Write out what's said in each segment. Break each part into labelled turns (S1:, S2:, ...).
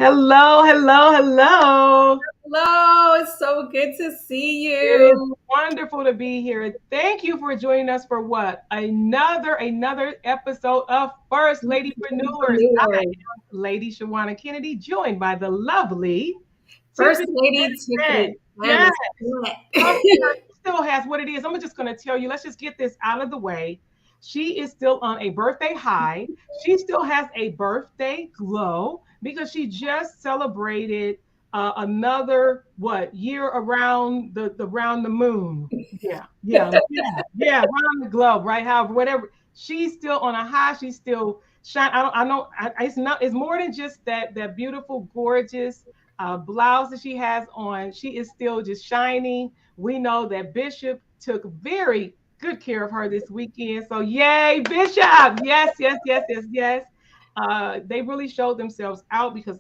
S1: Hello, hello, hello.
S2: Hello, it's so good to see
S1: It is
S2: you.
S1: wonderful to be here. Thank you for joining us for what? Another episode of First Ladypreneurs. I
S2: Entrepreneurs.
S1: am Lady Shawana Kennedy, joined by the lovely
S2: First
S1: Tiffany
S2: Lady
S1: Bennett.
S2: Tiffany. Man,
S1: Yes.
S2: it's what?
S1: Oh, she still has what it is. I'm just going to tell you, let's just get this out of the way. She is still on a birthday high. She still has a birthday glow because she just celebrated another year around the moon. Yeah, around the globe, right? However, whatever. She's still on a high. She's still shine. I know. It's not. It's more than just that beautiful, gorgeous blouse that she has on. She is still just shining. We know that Bishop took very good care of her this weekend. So yay, Bishop! Yes, yes, yes, yes, yes. They really showed themselves out because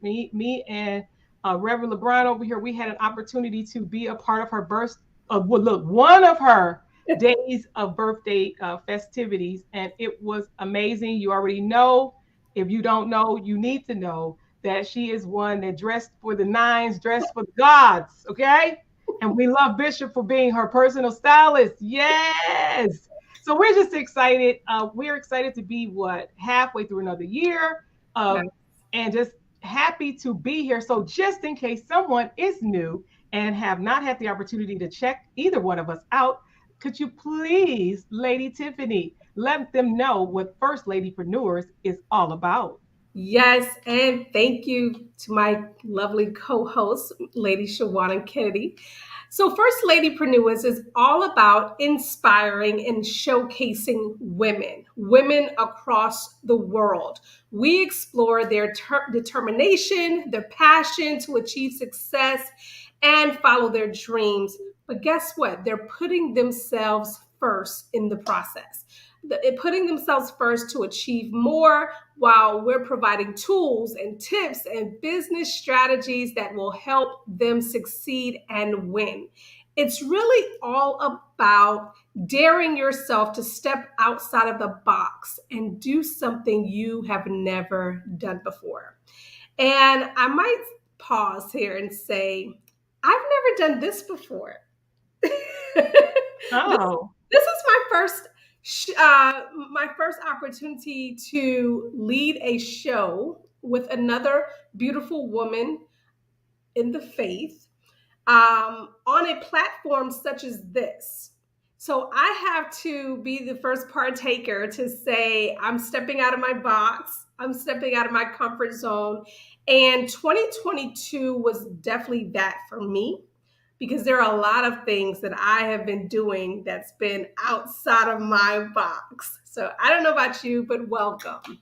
S1: me and Reverend LeBron over here, we had an opportunity to be a part of her birth. One of her days of birthday festivities, and it was amazing. You already know. If you don't know, you need to know that she is one that dressed for the nines, dressed for the gods, okay? And we love Bishop for being her personal stylist. Yes. So we're just excited. We're excited to be halfway through another year, uh,
S2: Nice.
S1: and just happy to be here. So just in case someone is new and have not had the opportunity to check either one of us out, could you please, Lady Tiffany, let them know what First Ladypreneurs is all about?
S2: Yes, and thank you to my lovely co-host, Lady Shawana Kennedy. So, First Ladypreneurs is all about inspiring and showcasing women across the world. We explore their determination, their passion to achieve success, and follow their dreams. But guess what? They're putting themselves first in the process. Putting themselves first to achieve more while we're providing tools and tips and business strategies that will help them succeed and win. It's really all about daring yourself to step outside of the box and do something you have never done before. And I might pause here and say, I've never done this before. this
S1: Oh,
S2: this is my first opportunity to lead a show with another beautiful woman in the faith on a platform such as this. So I have to be the first partaker to say, I'm stepping out of my box, I'm stepping out of my comfort zone. And 2022 was definitely that for me because there are a lot of things that I have been doing that's been outside of my box. So I don't know about you, but welcome.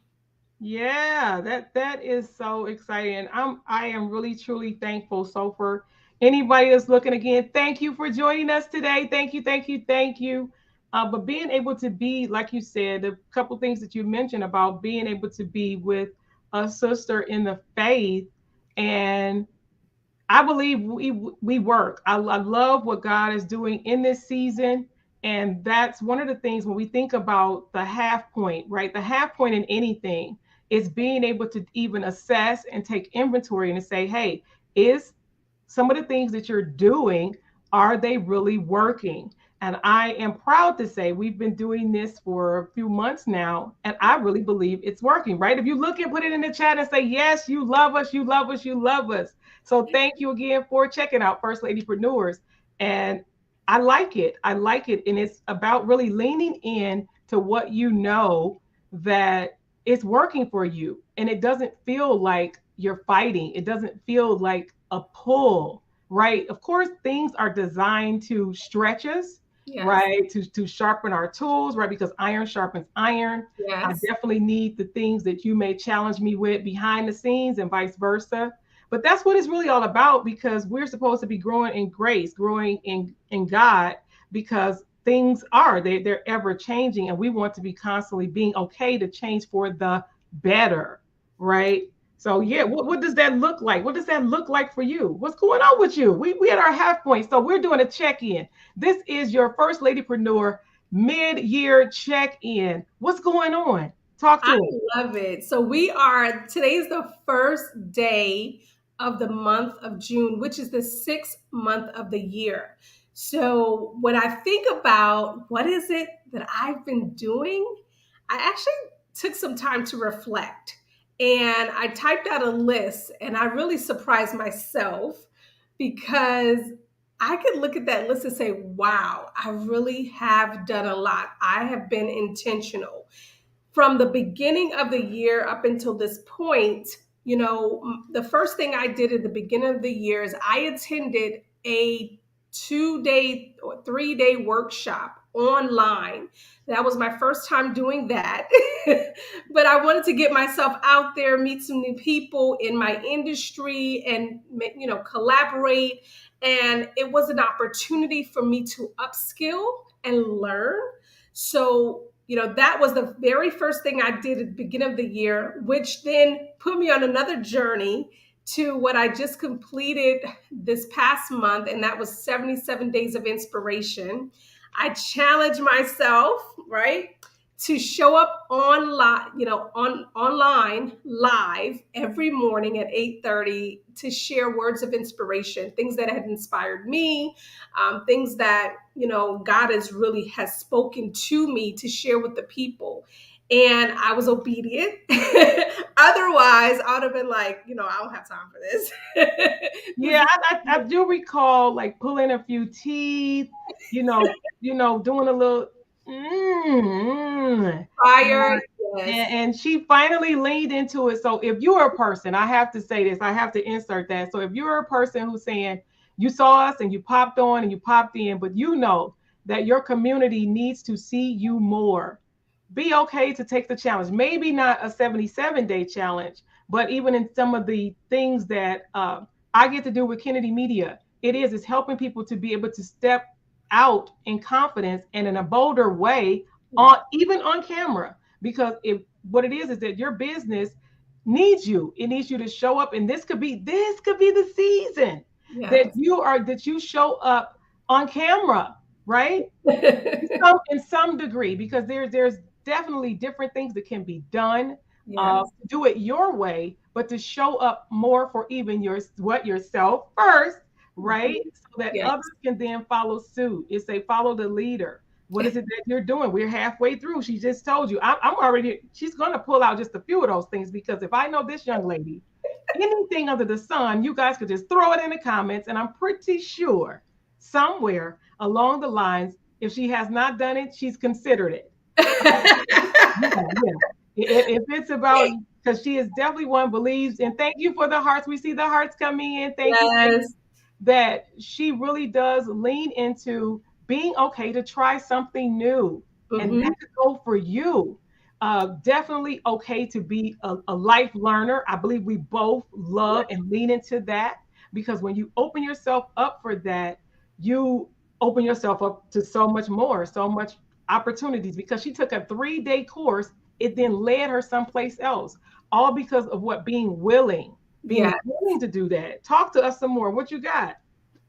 S1: yeah, that is so exciting. I am really truly thankful. So for anybody that's looking again, thank you for joining us today. Thank you, thank you, thank you. But being able to be, like you said, a couple things that you mentioned about being able to be with a sister in the faith, and I believe we work. I love what God is doing in this season. And that's one of the things when we think about the half point, right? The half point in anything is being able to even assess and take inventory and to say, hey, is some of the things that you're doing, are they really working? And I am proud to say we've been doing this for a few months now, and I really believe it's working, right? If you look and put it in the chat and say, yes, you love us, you love us, you love us. So thank you again for checking out First Ladypreneurs. And I like it. I like it. And it's about really leaning in to what you know that it's working for you. And it doesn't feel like you're fighting. It doesn't feel like a pull, right? Of course, things are designed to stretch us,
S2: Yes,
S1: right? To sharpen our tools, right? Because iron sharpens iron. I
S2: yes,
S1: definitely need the things that you may challenge me with behind the scenes and vice versa. But that's what it's really all about because we're supposed to be growing in grace, growing in God, because things they're ever changing, and we want to be constantly being okay to change for the better, right? So yeah, what does that look like? What does that look like for you? What's going on with you? We at our half point, so we're doing a check-in. This is your First Ladypreneur mid-year check-in. What's going on? Talk
S2: I
S1: to them.
S2: love it. So today's the first day of the month of June, which is the sixth month of the year. So when I think about what is it that I've been doing, I actually took some time to reflect and I typed out a list and I really surprised myself because I could look at that list and say, wow, I really have done a lot. I have been intentional from the beginning of the year up until this point. The first thing I did at the beginning of the year is I attended a 2 day or 3 day workshop online. That was my first time doing that. But I wanted to get myself out there, meet some new people in my industry, and collaborate. And it was an opportunity for me to upskill and learn. So, that was the very first thing I did at the beginning of the year, which then put me on another journey to what I just completed this past month, and that was 77 days of inspiration. I challenged myself, right, to show up online, online live every morning at 8:30 to share words of inspiration, things that had inspired me, things that God has spoken to me to share with the people. And I was obedient. Otherwise, I would have been like, I don't have time for this.
S1: Yeah, I do recall like pulling a few teeth, doing a little mm,
S2: Fire, yes,
S1: and she finally leaned into it. So if you're a person, I have to say this, I have to insert that. So if you're a person who's saying you saw us and you popped on and you popped in, but you know that your community needs to see you more, be okay to take the challenge. Maybe not a 77-day challenge, but even in some of the things that I get to do with Kennedy Media, it's helping people to be able to step out in confidence and in a bolder way
S2: yeah,
S1: on even on camera. Because if what it is that your business needs you, it needs you to show up, and this could be the season that
S2: yes.
S1: you show up on camera, right? In some degree, because there's definitely different things that can be done.
S2: Yes,
S1: To do it your way, but to show up more for even yourself first, right?
S2: mhm,
S1: So that
S2: yes.
S1: others can then follow suit. It's a follow the leader. What is it that you're doing? We're halfway through. She just told you. I'm already. She's going to pull out just a few of those things, because if I know this young lady, anything under the sun, you guys could just throw it in the comments, and I'm pretty sure somewhere along the lines, if she has not done it, she's considered it. Yeah, yeah. If it's about, because she is definitely one believes, and thank you for the hearts. We see the hearts coming in. Thank you,
S2: Yes.
S1: that she really does lean into being okay to try something new. And that
S2: Hmm.
S1: could go for you. Definitely okay to be a life learner. I believe we both love and lean into that, because when you open yourself up for that, you open yourself up to so much more, so much opportunities. Because she took a 3 day course, it then led her someplace else, all because of what being
S2: Yeah.
S1: willing to do that. Talk to us some more. What you got?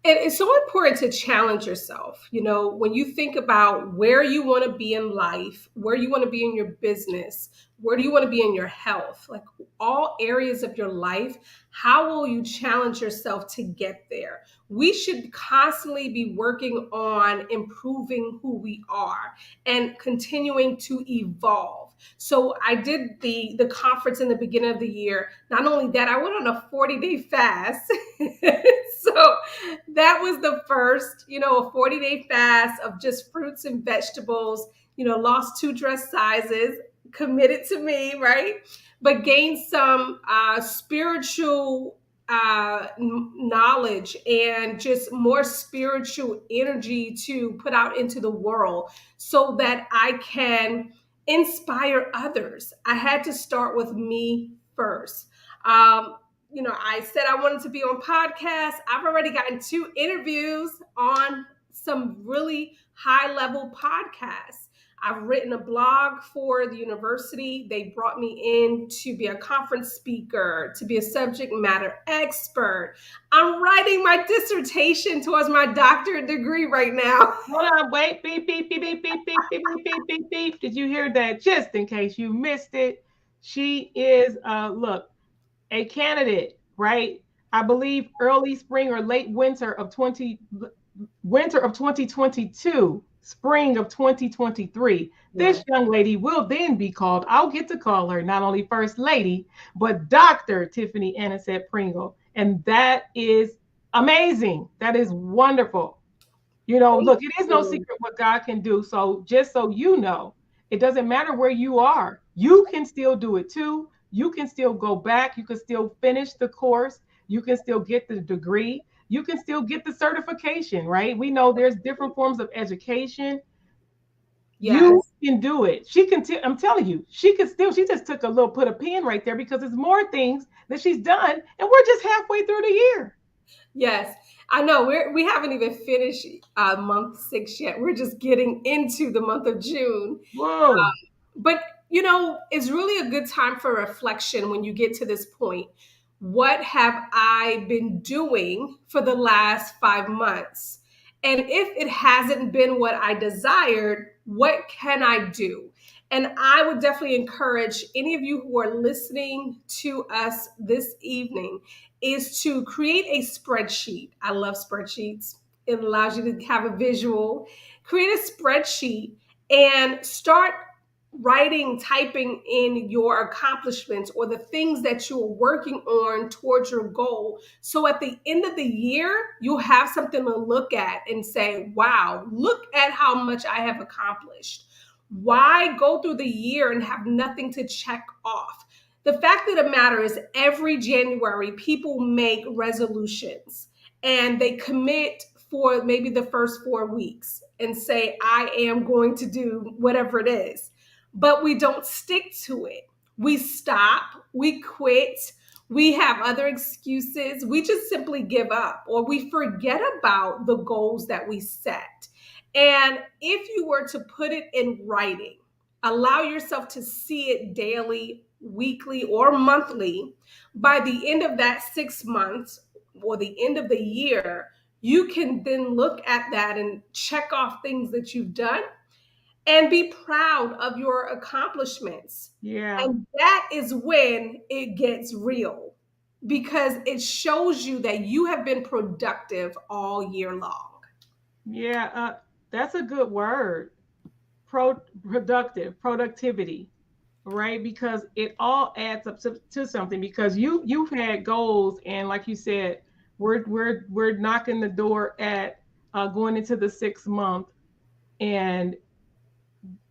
S2: It's so important to challenge yourself. When you think about where you want to be in life, where you want to be in your business, where do you want to be in your health, like all areas of your life, how will you challenge yourself to get there? We should constantly be working on improving who we are and continuing to evolve. So I did the conference in the beginning of the year. Not only that, I went on a 40-day fast. So that was the first, a 40-day fast of just fruits and vegetables, lost 2 dress sizes, committed to me, right? But gained some spiritual knowledge and just more spiritual energy to put out into the world so that I can inspire others. I had to start with me first. I said I wanted to be on podcasts. I've already gotten 2 interviews on some really high level podcasts. I've written a blog for the university. They brought me in to be a conference speaker, to be a subject matter expert. I'm writing my dissertation towards my doctorate degree right now.
S1: Hold on, wait, beep, beep, beep, beep, beep, beep, beep, beep, beep, beep, beep. Did you hear that? Just in case you missed it, she is, look, a candidate, right? I believe early spring or late winter of 2022, spring of 2023.
S2: Yeah.
S1: This young lady will then be called, I'll get to call her not only First Lady, but Dr. Tiffany Anisette Pringle. And that is amazing. That is wonderful. You know,
S2: Thank
S1: look, it is no
S2: you.
S1: secret what God can do. So just so you know, it doesn't matter where you are, you can still do it too. You can still go back. You can still finish the course. You can still get the degree. You can still get the certification, right? We know there's different forms of education. You
S2: Yes.
S1: can do it. She can, I'm telling you, she can still, she just took a little, put a pin right there because there's more things that she's done. And we're just halfway through the year.
S2: Yes, I know. We haven't even finished month 6 yet. We're just getting into the month of June.
S1: Whoa.
S2: But it's really a good time for reflection when you get to this point. What have I been doing for the last 5 months? And if it hasn't been what I desired, what can I do? And I would definitely encourage any of you who are listening to us this evening is to create a spreadsheet. I love spreadsheets. It allows you to have a visual. Create a spreadsheet and start writing, typing in your accomplishments or the things that you're working on towards your goal. So at the end of the year, you'll have something to look at and say, wow, look at how much I have accomplished. Why go through the year and have nothing to check off? The fact of the matter is, every January, people make resolutions and they commit for maybe the first 4 weeks and say, I am going to do whatever it is. But we don't stick to it. We stop, we quit, we have other excuses. We just simply give up or we forget about the goals that we set. And if you were to put it in writing, allow yourself to see it daily, weekly, or monthly, by the end of that 6 months or the end of the year, you can then look at that and check off things that you've done and be proud of your accomplishments.
S1: Yeah.
S2: And that is when it gets real because it shows you that you have been productive all year long.
S1: Yeah. That's a good word. Productivity, right? Because it all adds up to something. Because you've had goals, and like you said, we're knocking the door at going into the 6 month, and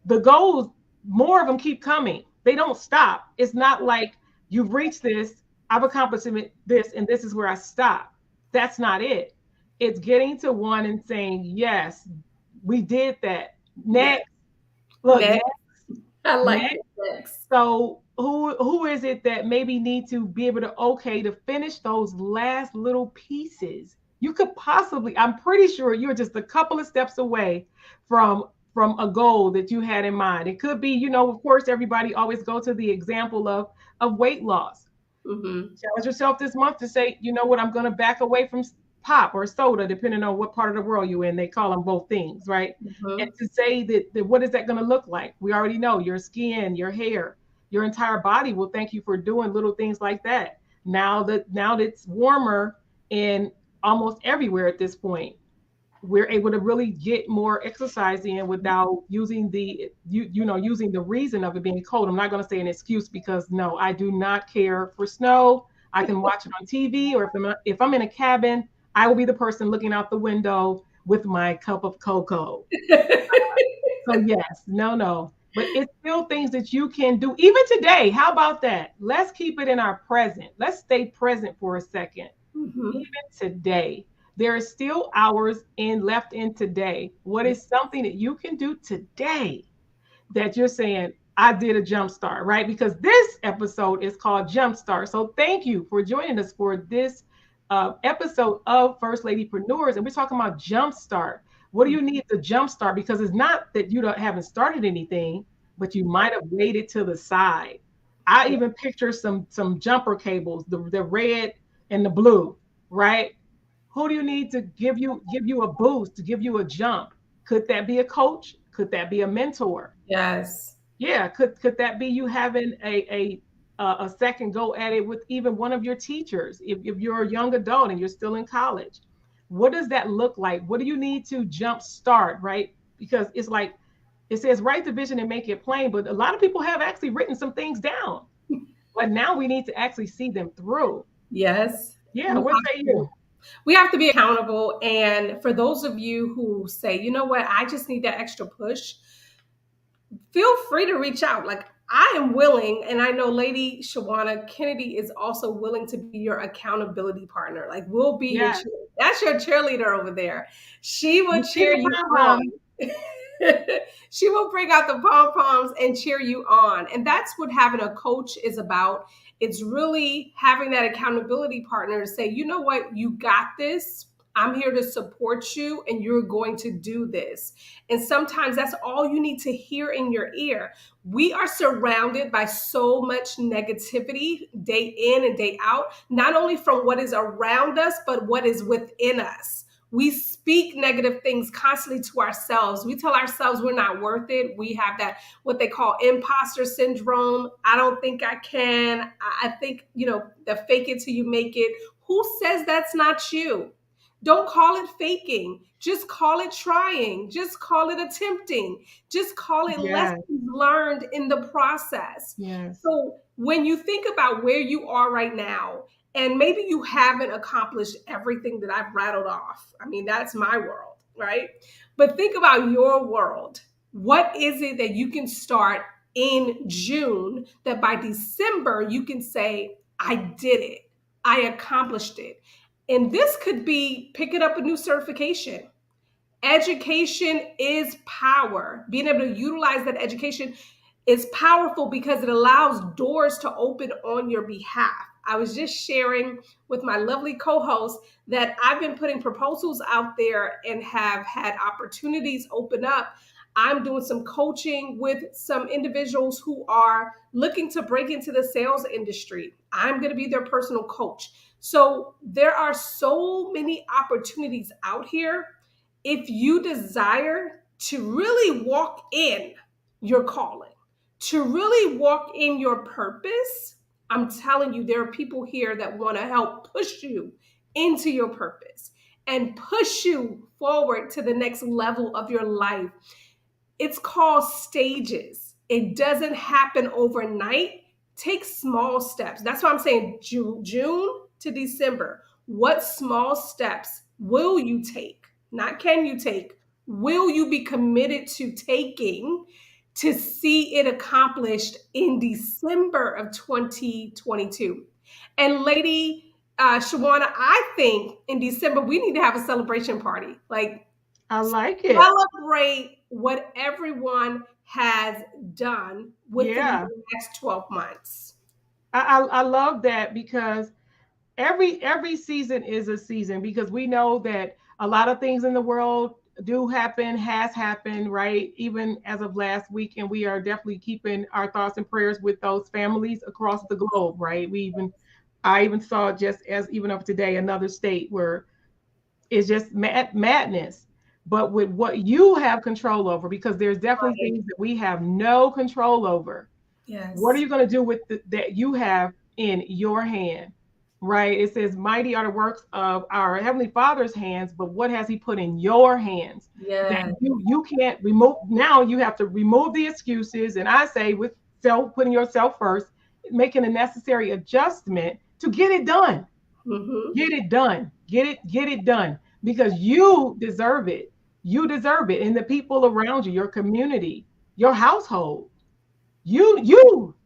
S1: the goals, more of them keep coming. They don't stop. It's not like you've reached this, I've accomplished this, and this is where I stop. That's not it. It's getting to one and saying, yes, we did that.
S2: Yeah.
S1: Next, look,
S2: Next.
S1: next,
S2: I like
S1: next.
S2: it. Next.
S1: So who is it that maybe need to be able to to finish those last little pieces? You could possibly, I'm pretty sure you're just a couple of steps away from from a goal that you had in mind. It could be, of course, everybody always go to the example of weight loss.
S2: Mm-hmm.
S1: Challenge yourself this month to say, you know what, I'm going to back away from pop or soda, depending on what part of the world you're in. They call them both things, right? And
S2: Mm-hmm.
S1: to say that what is that going to look like? We already know your skin, your hair, your entire body will thank you for doing little things like that. Now that it's warmer in almost everywhere at this point, we're able to really get more exercise in without using using the reason of it being cold. I'm not going to say an excuse because no, I do not care for snow. I can watch it on TV, or if I'm in a cabin, I will be the person looking out the window with my cup of cocoa. So yes, no, but it's still things that you can do even today. How about that? Let's keep it in our present. Let's stay present for a second.
S2: Mm-hmm.
S1: Even today, there are still hours left in today. What is something that you can do today that you're saying, I did a jump start, right? Because this episode is called Jump Start. So thank you for joining us for this episode of First Lady Prenuers. And we're talking about Jump Start. What do you need to jumpstart? Because it's not that you haven't started anything, but you might have waited to the side. I
S2: Yeah.
S1: even picture some jumper cables, the red and the blue, right? Who do you need to give you a boost, to give you a jump? Could that be a coach? Could that be a mentor?
S2: Yes.
S1: Yeah, could that be you having a second go at it with even one of your teachers? If you're a young adult and you're still in college, what does that look like? What do you need to jump start, right? Because it's like it says write the vision and make it plain, but a lot of people have actually written some things down, but now we need to actually see them through.
S2: Yes.
S1: Yeah,
S2: We
S1: what
S2: have
S1: say
S2: to.
S1: you?
S2: We have to be accountable. And for those of you who say, you know what, I just need that extra push, feel free to reach out. Like, I am willing, and I know Lady Shawana Kennedy is also willing to be your accountability partner. Like, we'll be your
S1: Yes,
S2: that's your cheerleader over there. She will
S1: you see
S2: cheer
S1: the
S2: you
S1: pom
S2: on. She will bring out the pom poms and cheer you on. And that's what having a coach is about. It's really having that accountability partner to say, you know what, you got this. I'm here to support you, and you're going to do this. And sometimes that's all you need to hear in your ear. We are surrounded by so much negativity day in and day out, not only from what is around us, but what is within us. We speak negative things constantly to ourselves. We tell ourselves we're not worth it. We have that, what they call imposter syndrome. I don't think I can. I think, the fake it till you make it. Who says that's not you? Don't call it faking. Just call it trying. Just call it attempting. Just call it lessons
S1: yes,
S2: learned in the process.
S1: yes,
S2: So when you think about where you are right now, and maybe you haven't accomplished everything that I've rattled off. I mean, that's my world, right? But think about your world. What is it that you can start in June that by December you can say, I did it, I accomplished it? And this could be picking up a new certification. Education is power. Being able to utilize that education is powerful because it allows doors to open on your behalf. I was just sharing with my lovely co host that I've been putting proposals out there and have had opportunities open up. I'm doing some coaching with some individuals who are looking to break into the sales industry. I'm going to be their personal coach. So there are so many opportunities out here. If you desire to really walk in your calling, to really walk in your purpose, I'm telling you, there are people here that want to help push you into your purpose and push you forward to the next level of your life. It's called stages. It doesn't happen overnight. Take small steps. That's why I'm saying June to December. What small steps will you take? Not can you take, will you be committed to taking to see it accomplished in December of 2022? And Lady Shawana, I think in December we need to have a celebration party. Like,
S1: I like it.
S2: celebrate what everyone has done within
S1: Yeah,
S2: the next 12 months.
S1: I love that because every season is a season because we know that a lot of things in the world do happen, has happened, right? Even as of last week, and we are definitely keeping our thoughts and prayers with those families across the globe, right? I even saw just as even of today another state where it's just madness. But with what you have control over, because there's definitely
S2: Right.
S1: things that we have no control over, what are
S2: Yes.
S1: you going to do with that you have in your hand? Right? It says, mighty are the works of our Heavenly Father's hands, but what has He put in your hands? That
S2: Yes.
S1: you can't remove. Now you have to remove the excuses. And I say, with putting yourself first, making a necessary adjustment to get it done.
S2: Mm-hmm.
S1: Get it done. Get it done. Because you deserve it. You deserve it. And the people around you, your community, your household, you need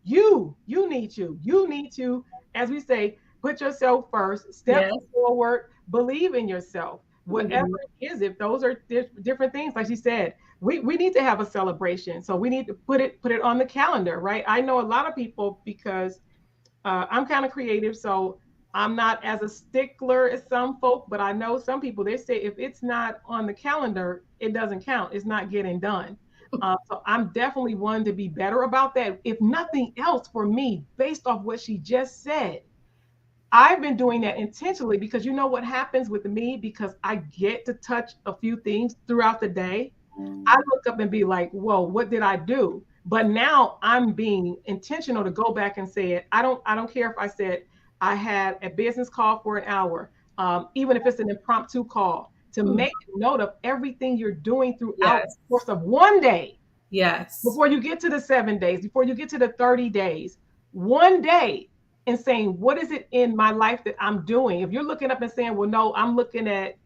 S1: you need to, as we say, put yourself first, step
S2: Yes.
S1: forward, believe in yourself, whatever
S2: Mhm.
S1: it is. If those are different things, like you said, we need to have a celebration, so we need to put it on the calendar, right? I know a lot of people because I'm kind of creative, so I'm not as a stickler as some folk, but I know some people, they say if it's not on the calendar, it doesn't count. It's not getting done. So I'm definitely one to be better about that. If nothing else for me, based off what she just said, I've been doing that intentionally because you know what happens with me because I get to touch a few things throughout the day. I look up and be like, whoa, what did I do? But now I'm being intentional to go back and say it. I don't care if I said I had a business call for an hour, even if it's an impromptu call, to
S2: Mhm.
S1: make note of everything you're doing throughout the
S2: Yes.
S1: course of one day
S2: Yes.
S1: before you get to the 7 days, before you get to the 30 days, one day, and saying, what is it in my life that I'm doing? If you're looking up and saying, well, no, I'm looking at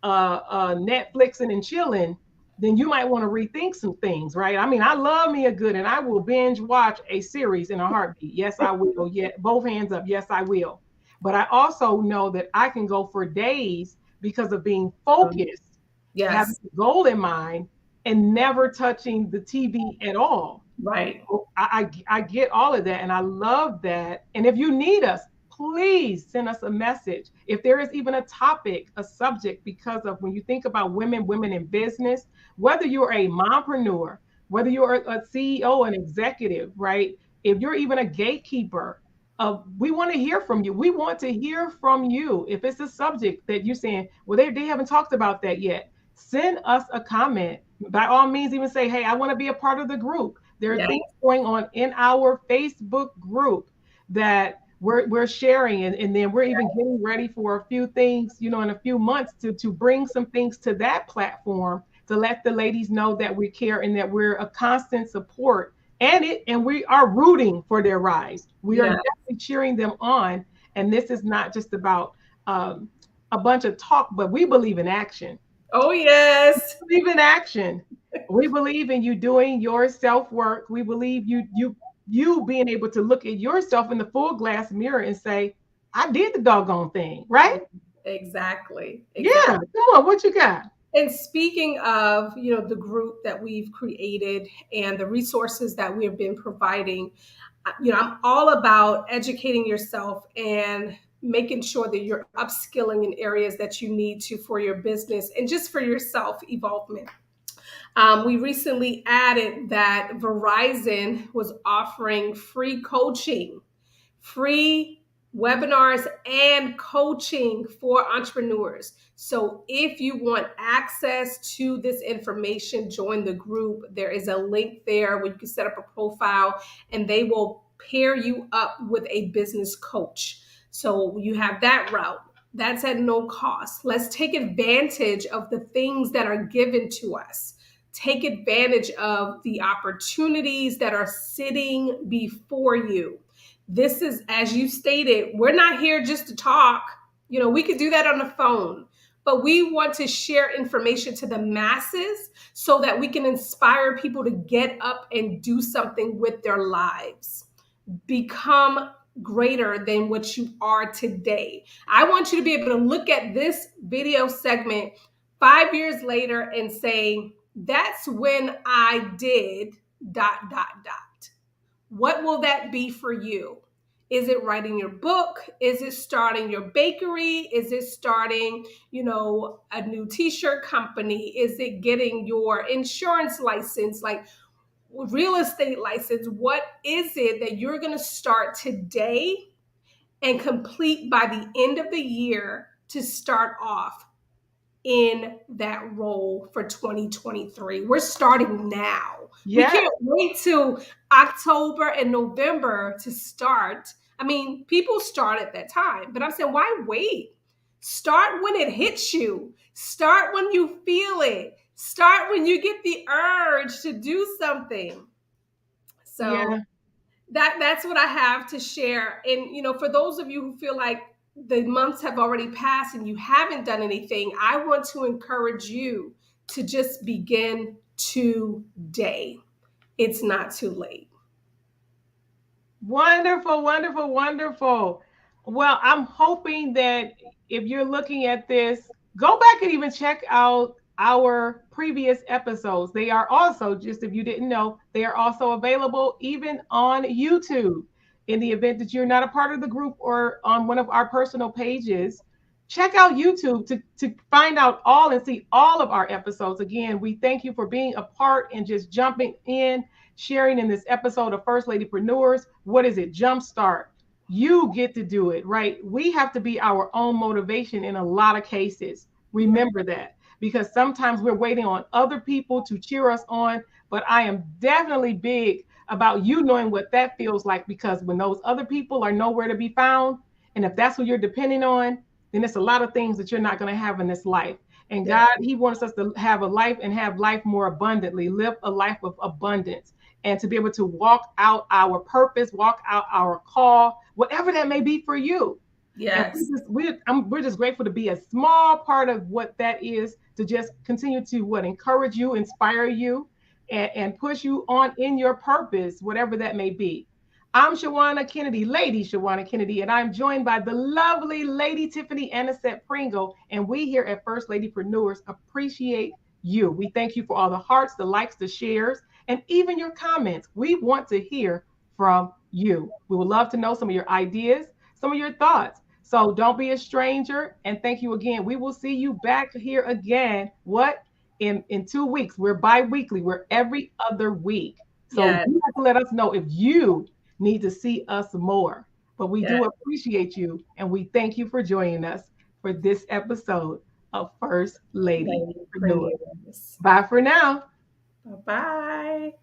S1: Netflixing and chilling, then you might want to rethink some things, right? I mean, I love me a good, and I will binge watch a series in a heartbeat. Yes, I will. Yeah, both hands up. Yes, I will. But I also know that I can go for days because of being focused, having
S2: Yes.
S1: a goal in mind, and never touching the TV at all.
S2: Right.
S1: I get all of that and I love that. And if you need us, please send us a message. If there is even a topic, a subject, because of when you think about women in business, whether you're a mompreneur, whether you're a CEO, an executive, right? If you're even a gatekeeper, we want to hear from you. We want to hear from you. If it's a subject that you're saying, well, they haven't talked about that yet, send us a comment. By all means, even say, hey, I want to be a part of the group. There are
S2: Yeah.
S1: things going on in our Facebook group that we're sharing, and then we're even getting ready for a few things, in a few months to bring some things to that platform to let the ladies know that we care and that we're a constant support and we are rooting for their rise. We are
S2: Yeah.
S1: definitely cheering them on. And this is not just about a bunch of talk, but we believe in action.
S2: Oh, yes.
S1: Believe in action. We believe in you doing your self work. We believe you being able to look at yourself in the full glass mirror and say, I did the doggone thing, right?
S2: Exactly.
S1: Yeah.
S2: Exactly.
S1: Come on, what you got?
S2: And speaking of, the group that we've created and the resources that we have been providing, I'm all about educating yourself and making sure that you're upskilling in areas that you need to for your business and just for yourself evolvement. We recently added that Verizon was offering free coaching, free webinars and coaching for entrepreneurs. So if you want access to this information, join the group. There is a link there where you can set up a profile and they will pair you up with a business coach. So you have that route. That's at no cost. Let's take advantage of the things that are given to us. Take advantage of the opportunities that are sitting before you. This is, as you stated, we're not here just to talk. We could do that on the phone, but we want to share information to the masses so that we can inspire people to get up and do something with their lives. Become greater than what you are today. I want you to be able to look at this video segment 5 years later and say, that's when I did ... What will that be for you? Is it writing your book? Is it starting your bakery? Is it starting, a new t-shirt company? Is it getting your insurance license, like real estate license? What is it that you're going to start today and complete by the end of the year to start off in that role for 2023? We're starting now. We
S1: Yes.
S2: can't wait till October and November to start. I mean, people start at that time, but I'm saying, why wait? Start when it hits you. Start when you feel it. Start when you get the urge to do something. So
S1: Yeah.
S2: that's what I have to share. And for those of you who feel like the months have already passed and you haven't done anything, I want to encourage you to just begin today. It's not too late.
S1: Wonderful, wonderful, wonderful. Well, I'm hoping that if you're looking at this, go back and even check out our previous episodes. They are also, just if you didn't know, they are also available even on YouTube. in the event that you're not a part of the group or on one of our personal pages, check out YouTube to find out all and see all of our episodes. Again, we thank you for being a part and just jumping in, sharing in this episode of First Ladypreneurs. What is it? Jumpstart. You get to do it, right? We have to be our own motivation in a lot of cases. Remember that, because sometimes we're waiting on other people to cheer us on. But I am definitely big about you knowing what that feels like, because when those other people are nowhere to be found, and if that's what you're depending on, then it's a lot of things that you're not going to have in this life. And
S2: Yeah.
S1: God, He wants us to have a life and have life more abundantly, live a life of abundance, and to be able to walk out our purpose, walk out our call, whatever that may be for you. And
S2: Yes.
S1: we're just grateful to be a small part of what that is, to just continue to encourage you, inspire you, and push you on in your purpose, whatever that may be. I'm Shawana Kennedy, Lady Shawana Kennedy, and I'm joined by the lovely Lady Tiffany Anisette Pringle. And we here at First Ladypreneurs appreciate you. We thank you for all the hearts, the likes, the shares, and even your comments. We want to hear from you. We would love to know some of your ideas, some of your thoughts. So don't be a stranger. And thank you again. We will see you back here again. What? In 2 weeks. We're bi-weekly. We're every other week. So
S2: Yes.
S1: you have to let us know if you need to see us more. But we
S2: Yes.
S1: do appreciate you, and we thank you for joining us for this episode of First Lady Preneur.
S2: Prenuers.
S1: Bye for now.
S2: Bye-bye.